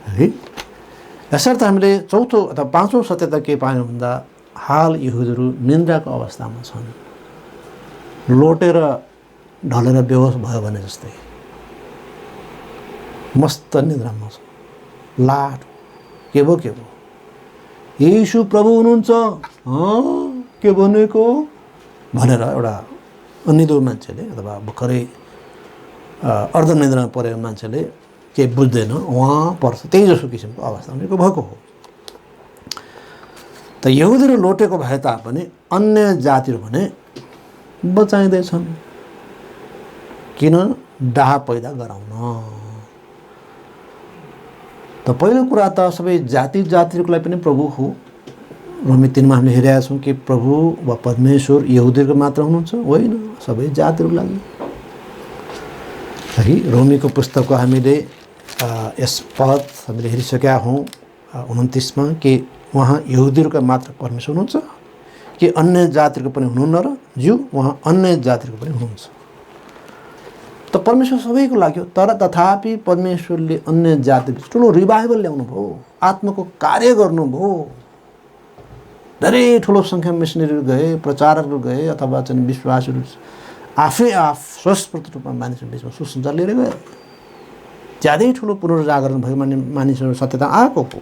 है। यसर्थ हामीले चौथो अथवा पाँचौँ सत्यता के पायौँ भन्दा हाल यहुदीहरू निन्द्राको अवस्थामा छन्, लोटेर ढलेर बेहोस भयो भने जस्तै मस्त निद्रामा छ। लाट के भयो येशू प्रभु हुनुहुन्छ के भनेको भनेर एउटा अनिदो मान्छेले अथवा भर्खरै अर्धनिद्रामा परेको मान्छेले के बुझ्दैन उहाँ पर्छ, त्यही जसो किसिमको अवस्था उनीहरूको भएको हो। त यहुदीहरू लोटेको भए तापनि अन्य जातिहरू भने बचाइँदैछन्। किन? डाहा पैदा गराउन। त पहिलो कुरा त सबै जातिहरूको लागि पनि प्रभु हो। रोमी 3 हामीले हेरेका छौँ कि प्रभु वा परमेश्वर यहुदीहरूको मात्र हुनुहुन्छ, होइन, सबै जातिहरूको लागि है। रोमीको पुस्तकको हामीले यस पद हामीले हेरिसकेका हौँ 29 मा कि उहाँ यहुदीहरूको मात्र परमेश्वर हुनुहुन्छ कि अन्य जातिहरूको पनि हुनुहुन्न र ज्यू उहाँ अन्य जातिहरूको पनि हुनुहुन्छ। त परमेश्वर सबैको लागि हो, तर तथापि परमेश्वरले अन्य जाति ठुलो रिभाइभल ल्याउनु भयो, आत्माको कार्य गर्नुभयो। धेरै ठुलो सङ्ख्यामा मिसनरीहरू गए, प्रचारकहरू गए अथवा चाहिँ विश्वासहरू आफै स्वस्फूर्त रूपमा मानिसहरू बिचमा सुसञ्चार लिएर गए। ज्यादै ठुलो पुनर्जागरण भएको मानिसहरू सत्यता आएको हो।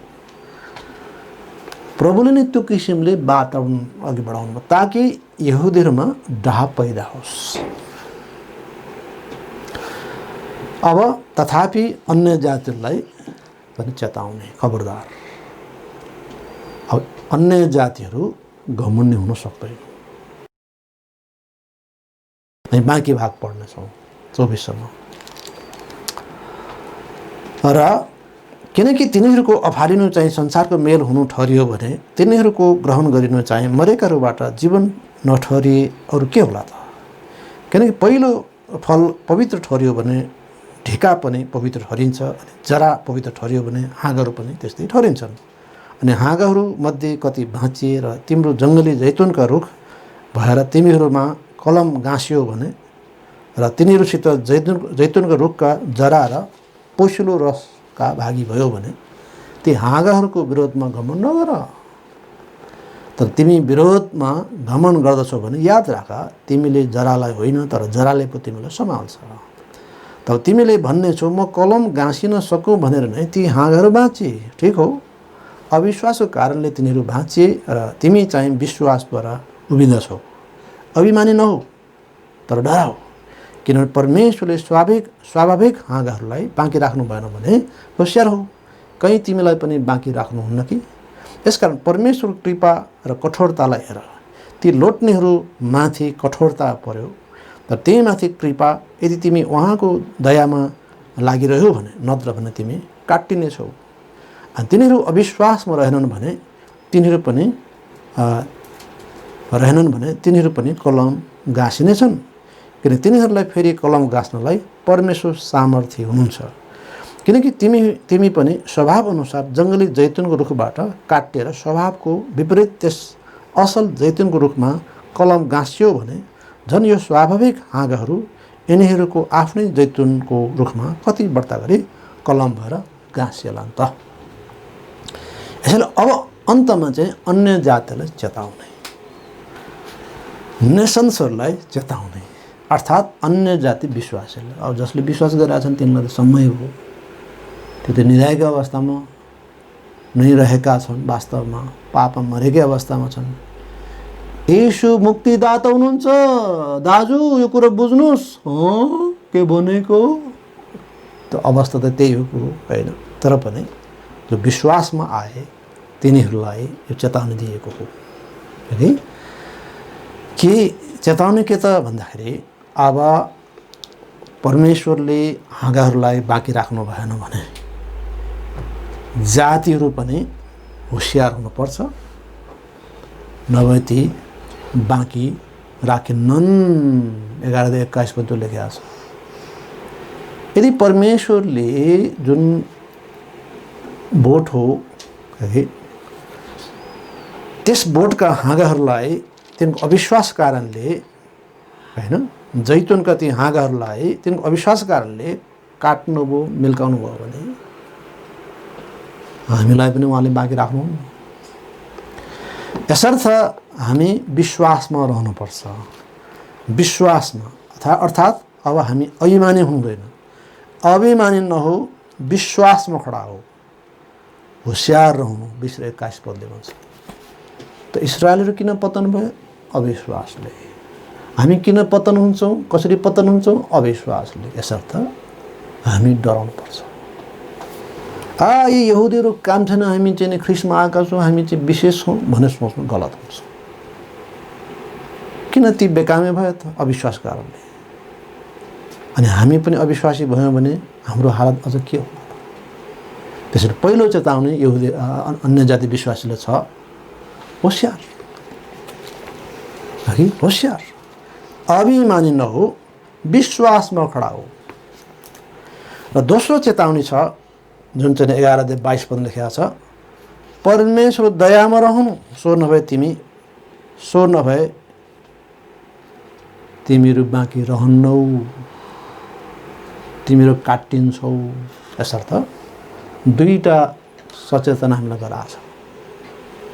प्रभुले नै त्यो किसिमले वातावरण अघि बढाउनु भयो ताकि यहुदीहरूमा डाहा पैदा होस्। अब तथापि अन्य जातिहरूलाई पनि चेताउने, खबरदार। अब अन्य जातिहरू घमण्डी हुन सक्दैन। हामी बाँकी भाग पढ्नेछौँ 24 र किनकि तिनीहरूको अफालिनु चाहिँ संसारको मेल हुनु ठहरियो भने तिनीहरूको ग्रहण गरिनु चाहिँ मरेकाहरूबाट जीवन नठहरिए अरू के होला त? किनकि पहिलो फल पवित्र ठहरियो भने ढिका पनि पवित्र ठहरिन्छ, अनि जरा पवित्र ठहरियो भने हाँगाहरू पनि त्यस्तै ठहरिन्छन्। अनि हाँगाहरूमध्ये कति भाँचिए र तिम्रो जङ्गली जैतुनका रुख भएर तिमीहरूमा कलम गाँसियो भने र तिनीहरूसित जैतुनका रुखका जरा र पोसिलो रसका भागी भयो भने ती हाँगाहरूको विरोधमा घमण्ड नगर। तर तिमी विरोधमा घमण्ड गर्दछौ भने याद राख तिमीले जरालाई होइन तर जराले पो तिमीलाई सम्हाल्छ। तब तिमीले भन्ने छौ म कलम गाँसिन सकौँ भनेर नै ती हाँगाहरू बाँचे। ठिक हो, अविश्वासको कारणले तिनीहरू बाँचे र तिमी चाहिँ विश्वासद्वारा उभिँदछौ। अभिमानी नहो तर डराऊ, किनभने परमेश्वरले स्वाभाविक हाँगाहरूलाई बाँकी राख्नु भएन भने होसियार हो, कहीँ तिमीलाई पनि बाँकी राख्नुहुन्न कि। यसकारण परमेश्वरको कृपा र कठोरतालाई हेर। ती लोट्नेहरू माथि कठोरता पर्यो तर त्यही माथि कृपा। यदि तिमी उहाँको दयामा लागिरह्यौ भने नत्र भने तिमी काटिनेछौ। अनि तिनीहरू अविश्वासमा रहेनन् भने तिनीहरू पनि कलम गाँसिनेछन्, किन तिनीहरूलाई फेरि कलम गाँस्नलाई परमेश्वर सामर्थ्य हुनुहुन्छ। किनकि तिमी पनि स्वभाव अनुसार जङ्गली जैतुनको रुखबाट काटिएर स्वभावको विपरीत त्यस असल जैतुनको रुखमा कलम गाँसियो भने झन् यो स्वाभाविक हाँगाहरू यिनीहरूको आफ्नै जैतुनको रुखमा कति बढ्ता गरी कलम भएर गाँसिएलान् त। यसैले अब अन्तमा चाहिँ अन्य जातिहरूलाई चेताउने, नेसन्सहरूलाई चेताउने, अर्थात् अन्य जाति विश्वासीहरूले। अब जसले विश्वास गरिरहेका छन् तिनीलाई त समय हो, त्यो त निधाएको अवस्थामा नै रहेका छन्, वास्तवमा पापमा मरेकै अवस्थामा छन्। येशू मुक्तिदाता हुनुहुन्छ दाजु, यो कुरा बुझ्नुहोस्। के भनेको? त्यो अवस्था त त्यही हो होइन, तर पनि जो विश्वासमा आए तिनीहरूलाई यो चेतावनी दिएको हो है। के चेतावनी के त भन्दाखेरि अब परमेश्वरले हाँगाहरूलाई बाँकी राख्नु भएन भने जातिहरू पनि होशियार हुनुपर्छ, नभए ती बाँकी राखेनन्। 11:21 पद लेखेको छ। यदि परमेश्वरले जुन बोट हो है, त्यस बोटका हाँगाहरूलाई तिनको अविश्वास कारणले हैन, जैतुनका ती हाँगाहरूलाई तिनको अविश्वास कारणले काट्नुभयो, मिल्काउनु भयो भने हामीलाई पनि उहाँले बाँकी राख्नुहुन्न। यसर्थ हामी विश्वासमा रहनुपर्छ। विश्वासमा अर्थात् अब हामी अभिमानी हुँदैन, अभिमानी नहो, विश्वासमा खडा हो, होशियार रहनु। 20:21 पदले भन्छ। त इस्राएलहरू किन पतन भयो? अविश्वासले। हामी किन पतन हुन्छौँ? कसरी पतन हुन्छौँ? अविश्वासले। यसर्थ हामी डराउनु पर्छ। यी यहुदीहरू काम छैन, हामी चाहिँ ख्रिस्टमा आएका छौँ, हामी चाहिँ विशेष छौँ भनेर सोच्नु गलत हुन्छ। किन ती बेकामे भयो त? अविश्वास कारणले। अनि हामी पनि अविश्वासी भयौँ भने हाम्रो हालत अझ के हो? त्यसरी पहिलो चेतावनी यहुदी अन्य जाति विश्वासीले छ, होशियार है, होशियार, अभिमानी नहो, विश्वासमा खडा हो। र दोस्रो चेतावनी छ जुन चाहिँ 11:22 पद लेखेको छ, परमेश्वर दयामा रहनु, सो नभए तिमीहरू बाँकी रहन्नौ, तिमीहरू काटिन्छौ। यसर्थ दुईटा सचेतना हामीलाई गराएको छ।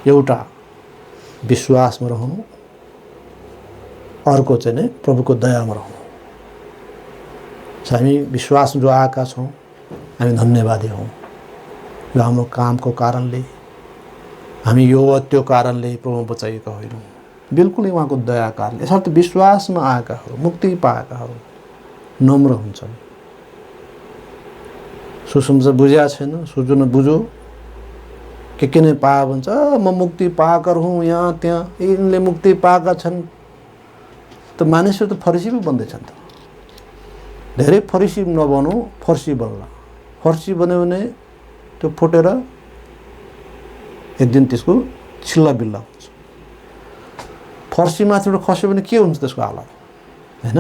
एउटा विश्वासमा रहनु, अर्को चाहिँ नै प्रभुको दयामा रहनु। हामी विश्वास जो आएका छौँ, हामी धन्यवादी हौँ। यो हाम्रो कामको कारणले, हामी यो वा त्यो कारणले प्रभु बचाइएका होइनौँ, बिल्कुलै उहाँको दया कारणले। यसर्थ विश्वासमा आएकाहरू, मुक्ति पाएकाहरू नम्र हुन्छन्। सुसमाचार बुझ्या छैन, सुझो न बुझो, के नै पायो भन्छ, म मुक्ति पाकर हुँ, यहाँ त्यहाँ यिनले मुक्ति पाएका छन्। त मानिसहरू त फरिसी पो बन्दैछन्। त धेरै फरिसी नबनौ, फर्सी बन्ला। फर्सी बन्यो भने त्यो फुटेर एक दिन त्यसको छिल्ला बिल्ला हुन्छ। फर्सी माथिबाट खस्यो भने के हुन्छ त्यसको हालत हैन?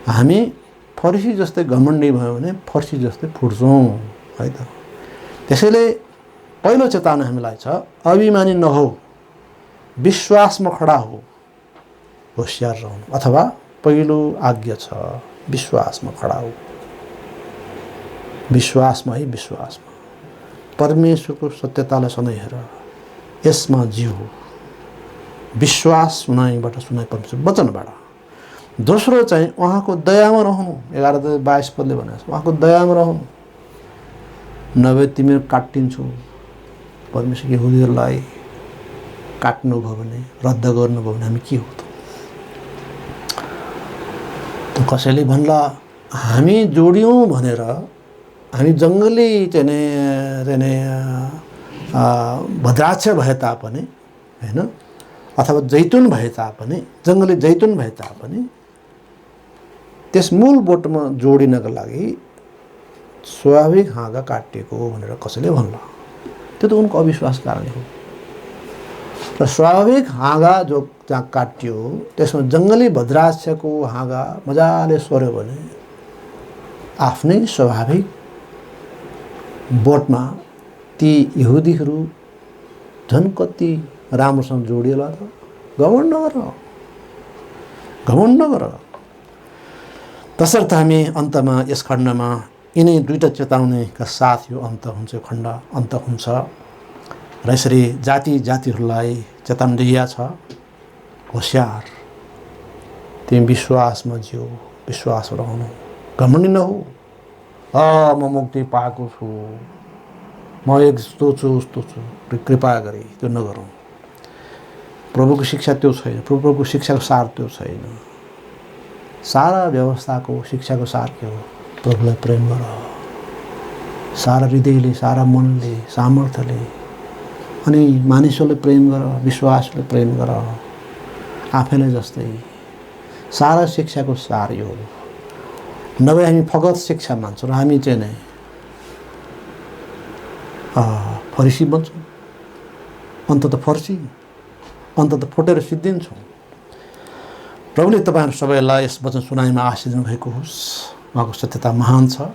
हामी फर्सी जस्तै घमण्डी भयो भने फर्सी जस्तै फुट्छौँ है त। त्यसैले पहिलो चेतावनी हामीलाई छ, अभिमानी नहो, विश्वासमा खडा हो, होशियार रहनु। अथवा पहिलो आज्ञा छ, विश्वासमा खडा हो, विश्वासमा है, विश्वासमा परमेश्वरको सत्यतालाई सधैँ हेर, यसमा जिउ। विश्वास सुनाइबाट, सुनाइ परमेश्वर वचनबाट। दोस्रो चाहिँ उहाँको दयामा रहनु। 11:22 पदले भनेको छ, उहाँको दयामा रहनु, नभए तिमीहरू काटिन्छौ। परमेश्वर यहुदीहरूलाई काट्नुभयो भने, रद्द गर्नुभयो भने हामी के हो त? कसैले भन्ला हामी जोड्यौँ भनेर हामी जङ्गली चाहिँ भद्राक्ष भए तापनि हैन, अथवा जैतुन भए तापनि, जङ्गली जैतुन भए तापनि त्यस मूल बोटमा जोडिनको लागि स्वाभाविक हाँगा काटिएको हो भनेर कसैले भन्ला। त्यो त उनको अविश्वास कारणले हो। र स्वाभाविक हाँगा जो त्यहाँ काटियो, त्यसमा जङ्गली भद्राक्षको हाँगा मजाले सोर्यो भने आफ्नै स्वाभाविक बोटमा ती यहुदीहरू झन् कति राम्रोसँग जोडिएला त। घमण्ड नगर। तसर्थ हामी अन्तमा यस खण्डमा यिनै दुईटा चेतावनीका साथ यो अन्त हुन्छ, यो खण्ड अन्त हुन्छ। र यसरी जातिहरूलाई चेतावनी दिइएको छ, होशियार, तिमी विश्वासमा जिउ, विश्वास रहनु, घमण्डी नहो। म मुक्ति पाएको छु, म यस्तो छु उस्तो छु, कृपा गरी त्यो नगरौँ। प्रभुको शिक्षा त्यो छैन, प्रभुको शिक्षाको सार त्यो छैन। सारा व्यवस्थाको शिक्षाको सार के हो? प्रभुलाई प्रेम गर, सारा हृदयले, सारा मनले, सामर्थ्यले, अनि मानिसहरूले प्रेम गर, विश्वासले प्रेम गर, आफैलाई जस्तै। सारा शिक्षाको सार यो हो। नभए हामी फगत शिक्षा मान्छौँ र हामी चाहिँ नै फरिसी बन्छौँ, अन्तत फर्सी, अन्तत फुटेर सिद्धिन्छौँ। प्रभुले तपाईँहरू सबैलाई यस वचन सुनाइमा आशिष दिनुभएको होस्। उहाँको सत्यता महान छ।